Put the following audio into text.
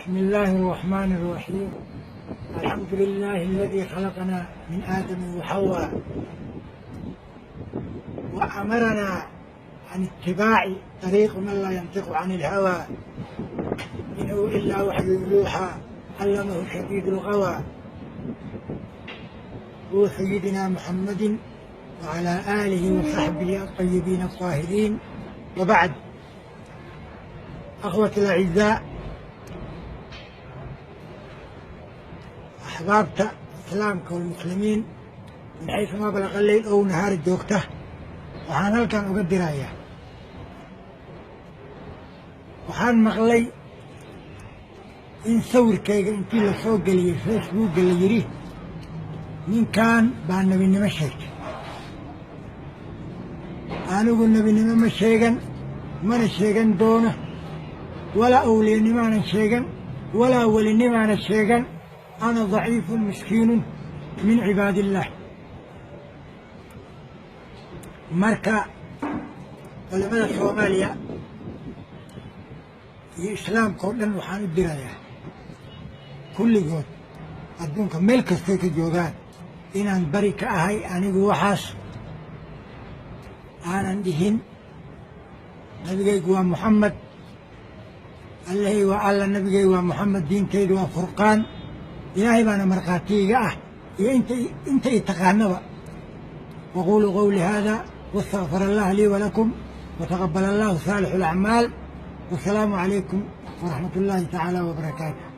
بسم الله الرحمن الرحيم. الحمد لله الذي خلقنا من آدم وحواء وأمرنا عن اتباع طريق من لا ينطق عن الهوى إن هو إلا وحي يوحى علمه شديد القوى هو سيدنا محمد وعلى آله وصحبه الطيبين الطاهرين. وبعد، أخوتي الأعزاء، أحبابتا إسلامك والمسلمين من حيث ما بلغ الليل أو نهار الجوكته، waxaan halkan uga dirayaa waxaan maqlay in sawirkayga intii la soo geliyey facebookga la yidhi ninkan baa nebinimo sheegtay. anigu nebinimo ma sheegan, mana sheegan doono, walaa awliyanimaanan sheegan, walaa welinimaanan sheegan. ana daciifun miskiinun min cibaadillaah. marka culamada Soomaaliya iyo islaamka oo dhan waxaan u dirayaa kulligood adduunka meel kastay ka joogaan inaan bari ka ahay. anigu waxaas aanan dhihin. nabigaygu waa Muxamed, allahay waa alla, nabigaygu waa Muxamed, diintaydu waa furqaan. ilaahay baana markhaatiiga ah iyo inta i taqaanaba. وقولوا قولي هذا واستغفر الله لي ولكم وتقبل الله صالح الأعمال. والسلام عليكم ورحمة الله تعالى وبركاته.